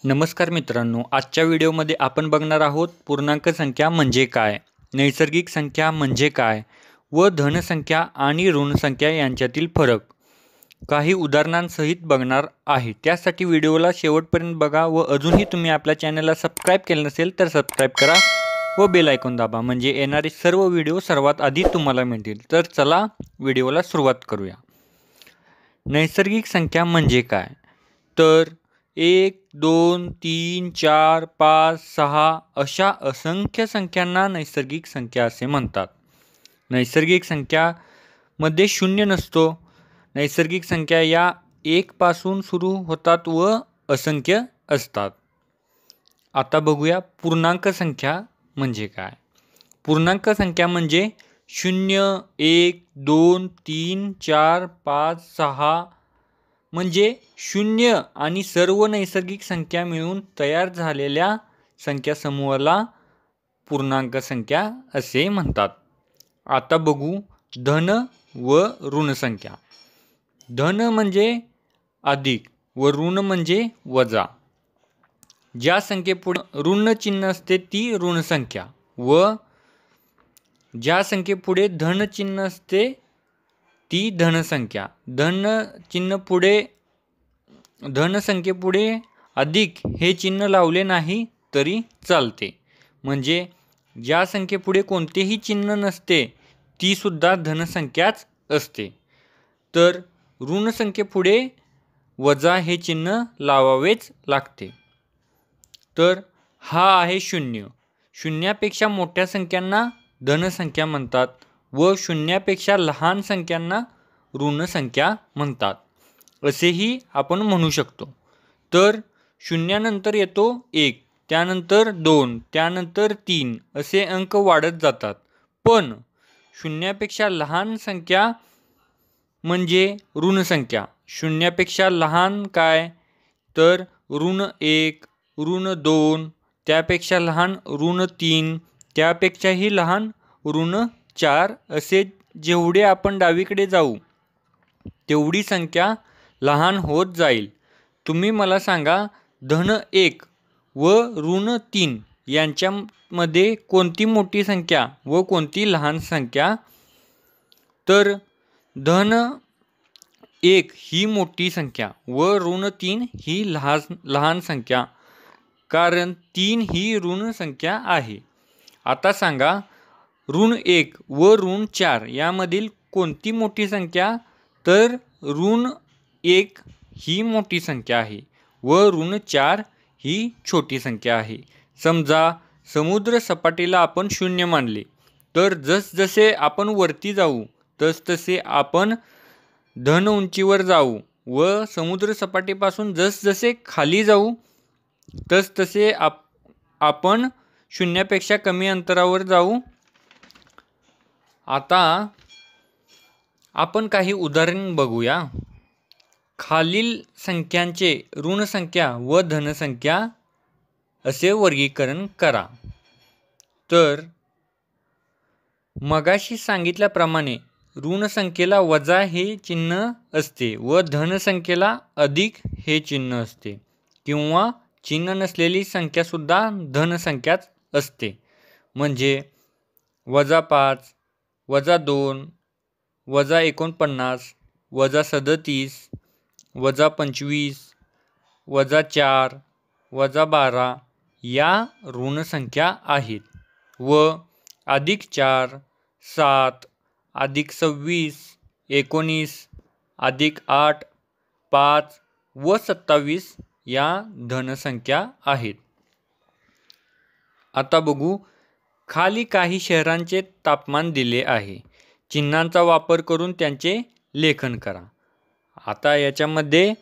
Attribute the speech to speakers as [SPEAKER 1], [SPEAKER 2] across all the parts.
[SPEAKER 1] नमस्कार मित्रांनो, आजच्या व्हिडिओमध्ये आपण बघणार आहोत पूर्णांक संख्या म्हणजे काय, नैसर्गिक संख्या म्हणजे काय व धनसंख्या आणि ऋणसंख्या यांच्यातील फरक काही उदाहरणांसहित बघणार आहे। त्यासाठी व्हिडिओला शेवटपर्यंत बघा व अजूनही तुम्ही आपल्या चॅनलला सबस्क्राईब केले नसेल तर सबस्क्राईब करा व बेल आयकॉन दाबा, म्हणजे येणारे सर्व व्हिडिओ सर्वात आधी तुम्हाला मिळतील। तर चला व्हिडिओला सुरुवात करूया। नैसर्गिक संख्या म्हणजे काय, तर 1, 2, 3, 4, 5, 6 अशा असंख्य संख्यांना नैसर्गिक संख्या असे म्हणतात। नैसर्गिक संख्यामध्ये शून्य नसतो। नैसर्गिक संख्या या 1 पासून सुरू होतात व असंख्य असतात। आता बघूया पूर्णांक संख्या म्हणजे काय। पूर्णांक संख्या म्हणजे 0, 1, 2, 3, 4, 5, 6 म्हणजे शून्य आणि सर्व नैसर्गिक संख्या मिळून तयार झालेल्या संख्या समूहाला पूर्णांक संख्या असे म्हणतात। आता बघू धन व ऋण संख्या। धन म्हणजे अधिक व ऋण म्हणजे वजा। ज्या संख्येपुढे ऋण चिन्ह असते ती ऋण संख्या व ज्या संख्येपुढे धन चिन्ह असते ती धनसंख्या। धनसंख्येपुढे अधिक हे चिन्ह लावले नाही तरी चालते, म्हणजे ज्या संख्येपुढे कोणतेही चिन्ह नसते ती सुद्धा धनसंख्याच असते। तर ऋण संख्येपुढे वजा हे चिन्ह लावावेच लागते। तर हा आहे शून्य। शून्यापेक्षा मोठ्या संख्यांना धनसंख्या म्हणतात व शून्यापेक्षा लहान संख्यांना ऋणसंख्या म्हणतात असेही आपण म्हणू शकतो। तर शून्यानंतर येतो 1, त्यानंतर 2, त्यानंतर 3 असे अंक वाढत जातात। पण शून्यापेक्षा लहान संख्या म्हणजे ऋणसंख्या। शून्यापेक्षा लहान काय, तर ऋण 1, ऋण 2, त्यापेक्षा लहान ऋण 3, त्यापेक्षाही लहान ऋण 4 असे जेवढे आपण डावीकडे जाऊ तेवढी संख्या लहान होत जाईल। तुम्ही मला सांगा, धन 1 व ऋण 3 यांच्यामध्ये कोणती मोठी संख्या व कोणती लहान संख्या? तर धन 1 ही मोठी संख्या व ऋण 3 ही लहान संख्या, कारण 3 ही ऋण संख्या आहे। आता सांगा, ऋण 1 व ऋण 4 यामधील कोणती मोठी संख्या? तर ऋण 1 ही मोठी संख्या आहे व ऋण 4 ही छोटी संख्या आहे। समजा समुद्र सपाटीला आपण 0 मानले, तर जसजसे आपण वरती जाऊ तसतसे आपण धन उंचीवर जाऊ व समुद्र सपाटीपासून जसजसे खाली जाऊ तसतसे आपण शून्यापेक्षा कमी अंतरावर जाऊ। आता आपण काही उदाहरण बघूया। खालील संख्यांचे ऋणसंख्या व धनसंख्या असे वर्गीकरण करा। तर मगाशी सांगितल्याप्रमाणे ऋणसंख्येला वजा हे चिन्ह असते व धनसंख्येला अधिक हे चिन्ह असते, किंवा चिन्ह नसलेली संख्यासुद्धा धनसंख्याच असते। म्हणजे -5, -2, -49, -37, -25, -4, -12 या ऋणसंख्या आहेत व +4, 7, +26, 19, +8, 5 व 27 या धनसंख्या आहेत। आता बघू, खाली काही शहरांचे तापमान दिले आहे। चिन्हांचा वापर करून त्यांचे लेखन करा। आता याच्यामध्ये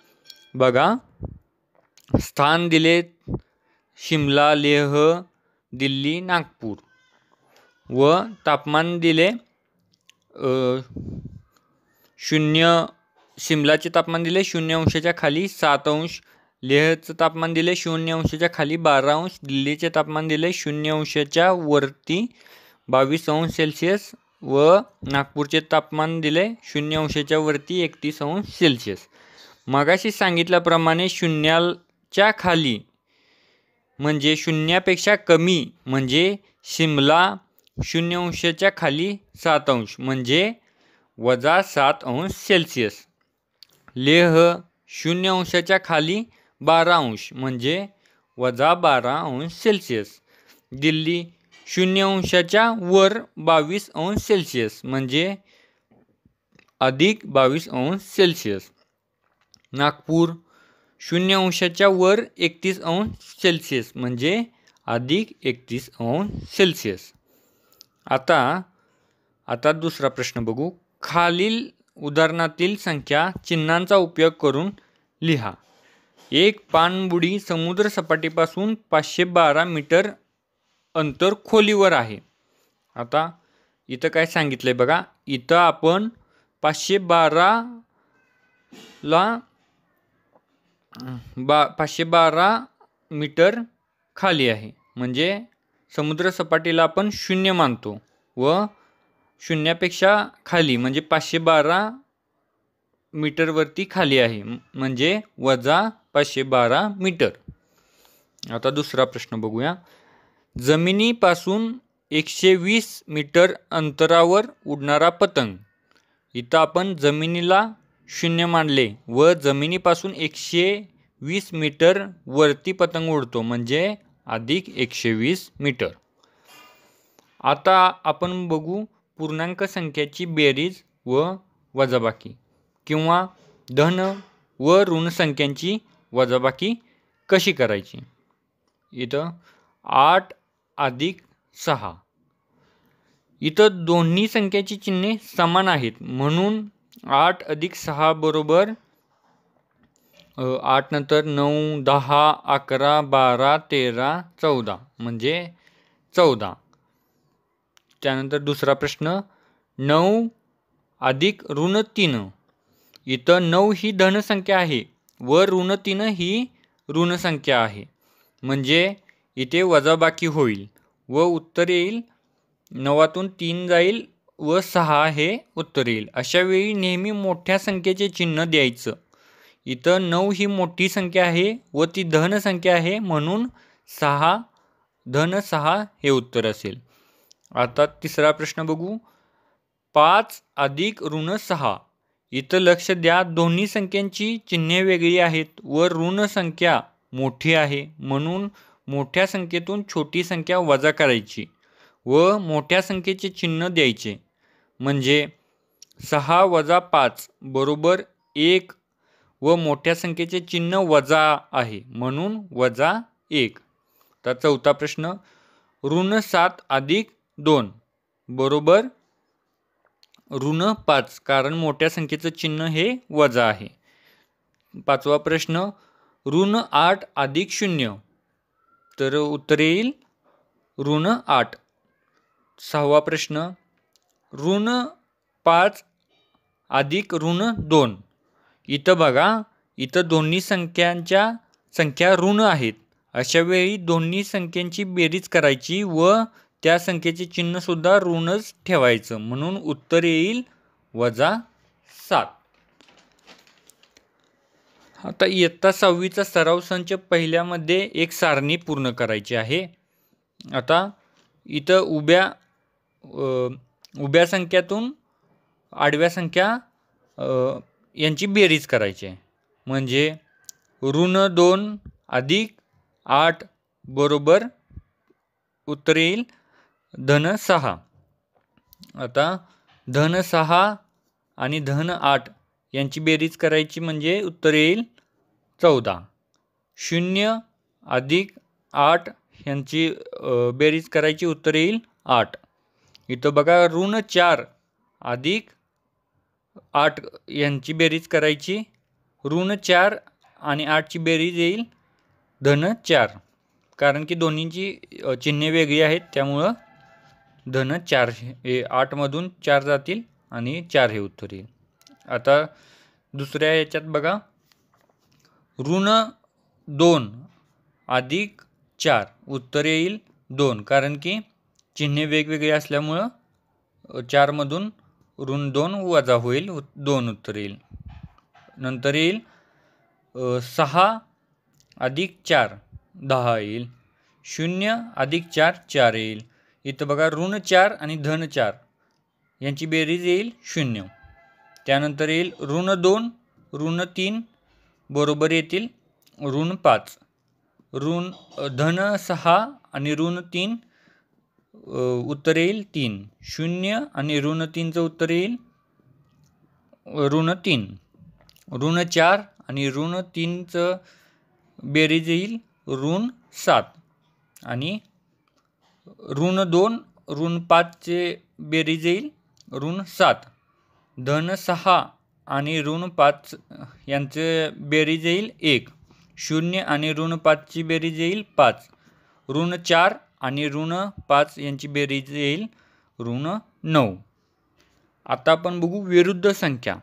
[SPEAKER 1] बघा, स्थान दिले शिमला, लेह, दिल्ली, नागपूर व तापमान दिले 0, शिमलाचे तापमान दिले 0 अंशाच्या खाली 7 अंश, लेहचं तापमान दिले 0 अंशाच्या खाली 12 अंश, दिल्लीचे तापमान दिले 0 अंशाच्या वरती 22 अंश सेल्सिअस व नागपूरचे तापमान दिले 0 अंशाच्या वरती 31 अंश सेल्सिअस। मगाशी सांगितल्याप्रमाणे शून्याच्या खाली म्हणजे शून्यापेक्षा कमी म्हणजे शिमला 0° खाली 7° म्हणजे -7°C. लेह 0° खाली 12° म्हणजे -12°C. दिल्ली 0° वर 22°C म्हणजे +22°C. नागपूर 0° वर 31°C म्हणजे +31°C. आता दुसरा प्रश्न बघू. खालील उदाहरणातील संख्या चिन्हांचा उपयोग करून लिहा. एक पाणबुडी समुद्र सपाटीपासून 512 मीटर अंतर खोलीवर आहे. आता इथं काय सांगितलंय बघा. इथं आपण 512 मीटर खाली आहे म्हणजे समुद्र सपाटीला आपण 0 मानतो व 0पेक्षा खाली म्हणजे 512 मीटरवरती खाली आहे म्हणजे -512 मीटर. आता दुसरा प्रश्न बघूया. जमिनीपासून 120 मीटर अंतरावर उडणारा पतंग. इथं आपण जमिनीला 0 मानले व जमिनीपासून 120 मीटर वरती पतंग उडतो म्हणजे +120 मीटर. आता आपण बघू पूर्णांक संख्याची बेरीज व वजाबाकी किंवा धन व ऋण संख्यांची वजाबाकी कशी करायची. इथं 8 + 6. इथं दोन्ही संख्याची चिन्हे समान आहेत म्हणून 8 + 6 बरोबर 8 नंतर 9, 10, 11, 12, 13, 14 म्हणजे 14. त्यानंतर दुसरा प्रश्न 9 + ऋण 3. इथं 9 ही धनसंख्या आहे व ऋण 3 ही ऋण संख्या आहे म्हणजे इथे वजाबाकी होईल व उत्तर येईल 9तून 3 जाईल व 6 हे उत्तर येईल. अशा वेळी नेहमी मोठ्या संख्येचे चिन्ह द्यायचं. इथं 9 ही मोठी संख्या आहे व ती धन संख्या आहे म्हणून 6 हे उत्तर असेल. आता तिसरा प्रश्न बघू. 5 + ऋण 6. इथं लक्ष द्या दोन्ही संख्यांची चिन्हे वेगळी आहेत व ऋण संख्या मोठी आहे म्हणून मोठ्या संख्येतून छोटी संख्या वजा करायची व मोठ्या संख्येचे चिन्ह द्यायचे म्हणजे 6 - 5 बरोबर 1 व मोठ्या संख्येचे चिन्ह वजा आहे म्हणून -1. तर चौथा प्रश्न ऋण 7 + 2 बरोबर ऋण 5 कारण मोठ्या संख्येचं चिन्ह हे वजा आहे. पाचवा प्रश्न ऋण 8 + 0 तर उत्तर येईल ऋण 8. सहावा प्रश्न ऋण 5 + ऋण 2. इथं बघा इथं दोन्ही संख्या ऋण आहेत. अशा वेळी दोन्ही संख्यांची बेरीज करायची व त्या संख्येचे चिन्हसुद्धा ऋणच ठेवायचं म्हणून उत्तर येईल -7. आता इयत्ता 6वीचा सराव संच पहिल्यामध्ये एक सारणी पूर्ण करायची आहे. आता इथं उभ्या संख्यातून आडव्या संख्या यांची बेरीज करायची आहे म्हणजे ऋण 2 + 8 बरोबर उत्तर येईल धन 6. आता धन 6 आणि धन 8 यांची बेरीज करायची म्हणजे उत्तर येईल 14. 0 + 8 यांची बेरीज करायची उत्तर येईल 8. इथं बघा ऋण 4 + 8 यांची बेरीज करायची ऋण 4 आणि 8ची बेरीज येईल धन 4 कारण की दोन्हींची चिन्हे वेगळी आहेत त्यामुळं धन 4 हे 8मधून 4 जातील आणि 4 हे उत्तर येईल. आता दुसऱ्या याच्यात बघा ऋण 2 + 4 उत्तर येईल 2 कारण की चिन्हे वेगवेगळी असल्यामुळं 4मधून ऋण 2 वजा होईल 2 उत्तर येईल. नंतर येईल 6 + 4 10 येईल 0 अधिक 4 4 येईल. इथं बघा ऋण 4 आणि धन 4 यांची बेरीज येईल 0. त्यानंतर येईल ऋण 2 ऋण 3 बरोबर येतील ऋण 5. धन 6 आणि ऋण 3 उत्तर येईल 3. 0 आणि ऋण 3चं उत्तर येईल ऋण 3. ऋण 4 आणि ऋण 3चं बेरीज येईल ऋण 7. आणि ऋण 2 ऋण 5चे बेरीज येईल ऋण 7. धन 6 आणि ऋण 5 यांचे बेरीज येईल 1. 0 आणि ऋण 5ची बेरीज येईल 5. ऋण 4 आणि ऋण 5 यांची बेरीज येईल ऋण 9. आता आपण बघू विरुद्ध संख्या.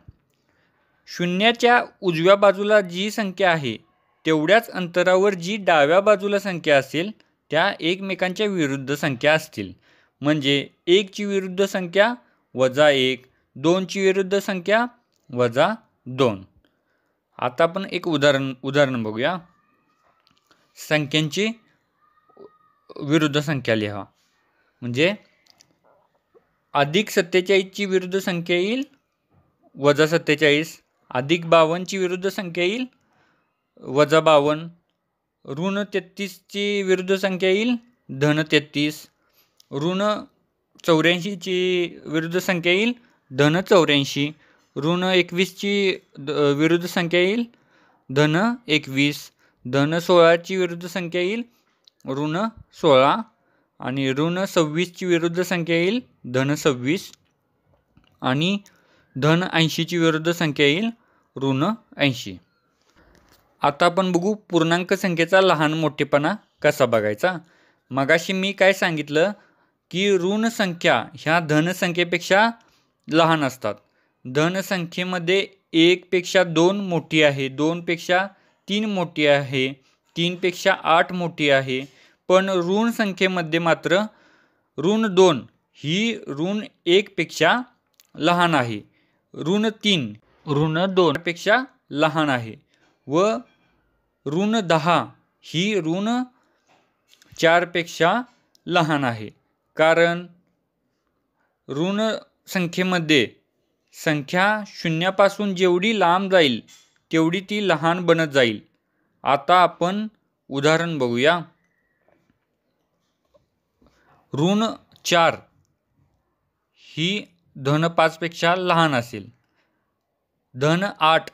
[SPEAKER 1] शून्याच्या उजव्या बाजूला जी संख्या आहे तेवढ्याच अंतरावर जी डाव्या बाजूला संख्या असेल त्या एकमेकांच्या विरुद्ध संख्या असतील. म्हणजे 1ची विरुद्ध संख्या -1, 2ची विरुद्ध संख्या -2. आता आपण एक उदाहरण बघूया. संख्यांची विरुद्ध संख्या लिहा. म्हणजे अधिक 47ची विरुद्ध संख्या येईल -47. अधिक 52ची विरुद्ध संख्या येईल -52. ऋण 33ची विरुद्ध संख्या येईल धन 33. ऋण 84ची विरुद्ध संख्या येईल धन 84. ऋण 21ची विरुद्ध संख्या येईल धन 21. धन 16ची विरुद्ध संख्या येईल ऋण 16. आणि ऋण 26ची विरुद्ध संख्या येईल धन 26. आणि धन 80ची विरुद्ध संख्या येईल ऋण 80. आता आपण बघू पूर्णांक संख्येचा लहान मोठेपणा कसा बघायचा. मगाशी मी काय सांगितलं की ऋण संख्या ह्या धनसंख्येपेक्षा लहान असतात. धनसंख्येमध्ये 1 पेक्षा 2 मोठी आहे, 2 पेक्षा 3 मोठी आहे, 3 पेक्षा 8 मोठी आहे. पण ऋण संख्येमध्ये मात्र ऋण 2 ही ऋण 1 पेक्षा लहान आहे, ऋण 3 ऋण 2 पेक्षा लहान आहे व ऋण 10 ही ऋण 4 पेक्षा लहान आहे. कारण ऋण संख्येमध्ये संख्या शून्यापासून जेवढी लांब जाईल तेवढी ती लहान बनत जाईल. आता आपण उदाहरण बघूया. ऋण 4 ही धन 5 पेक्षा लहान असेल. धन 8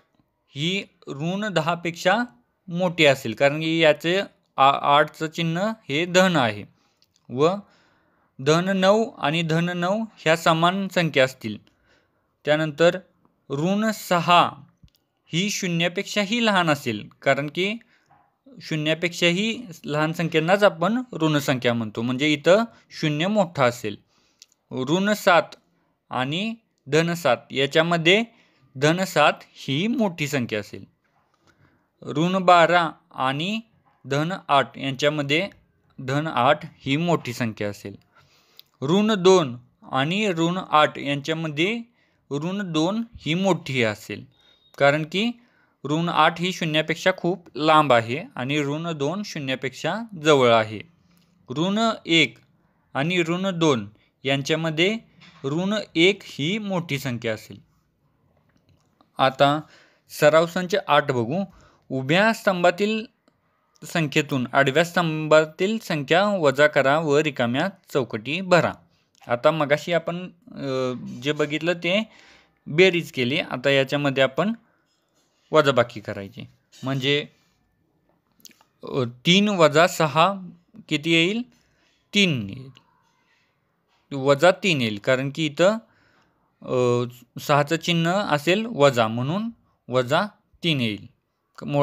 [SPEAKER 1] ही ऋण 10 पेक्षा मोठी असेल, कारण की याचे 8चं चिन्ह हे धन आहे. व धन 9 आणि धन 9 ह्या समान संख्या असतील. त्यानंतर ऋण 6 ही शून्यापेक्षाही लहान असेल, कारण की शून्यापेक्षाही लहान संख्यांनाच आपण ऋणसंख्या म्हणतो. म्हणजे इथं शून्य मोठा असेल. ऋण 7 आणि धन 7 याच्यामध्ये धन 7 ही मोठी संख्या असेल. ऋण 12 आणि धन 8 यांच्यामध्ये धन 8 ही मोठी संख्या असेल. ऋण 2 आणि ऋण 8 यांच्यामध्ये ऋण 2 ही मोठी असेल, कारण की ऋण 8 ही शून्यापेक्षा खूप लांब आहे आणि ऋण 2 शून्यापेक्षा जवळ आहे. ऋण 1 आणि ऋण 2 यांच्यामध्ये ऋण 1 ही मोठी संख्या असेल. आता सराव संच 8 बघू. उभ्या स्तंभातील संख्येतून आडव्या स्तंभातील संख्या वजा करा व रिकाम्या चौकटी भरा. आता मगाशी आपण जे बघितलं ते बेरीज केली. आता याच्यामध्ये आपण वजाबाकी करायची. म्हणजे 3 वजा 6 किती येईल? 3 येईल. वजा 3 येईल, कारण की इथं 6चं चिन्ह असेल वजा, म्हणून वजा 3 येईल.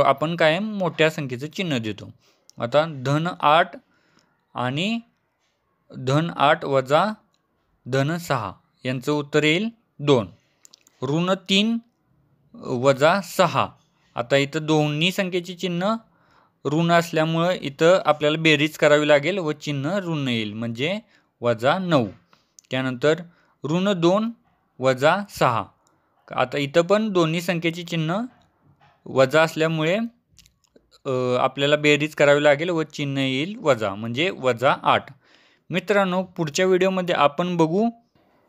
[SPEAKER 1] आपण कायम मोठ्या संख्येचं चिन्ह देतो. आता धन 8 आणि धन 8 वजा धन 6 यांचं उत्तर येईल 2. ऋण 3 वजा 6. आता इथं दोन्ही संख्येचे चिन्ह ऋण असल्यामुळं इथं आपल्याला बेरीज करावी लागेल व चिन्ह ऋण येईल, म्हणजे वजा 9. त्यानंतर ऋण 2 वजा 6. आता इथं पण दोन्ही संख्येचे चिन्ह वजा असल्यामुळे आपल्याला बेरीज करावी लागेल व चिन्ह येईल वजा, म्हणजे -8. मित्रांनो, पुढच्या व्हिडिओमध्ये आपण बघू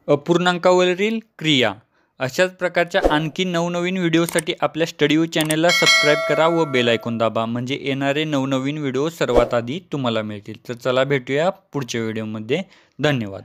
[SPEAKER 1] अपूर्णांकावरील क्रिया. अशाच प्रकारच्या आणखी नवनवीन व्हिडिओसाठी आपल्या स्टडी व्ह्यू चॅनलला सबस्क्राईब करा व बेल आयकॉन दाबा, म्हणजे येणारे नवनवीन व्हिडिओ सर्वात आधी तुम्हाला मिळतील. तर चला भेटूया पुढच्या व्हिडिओमध्ये. धन्यवाद.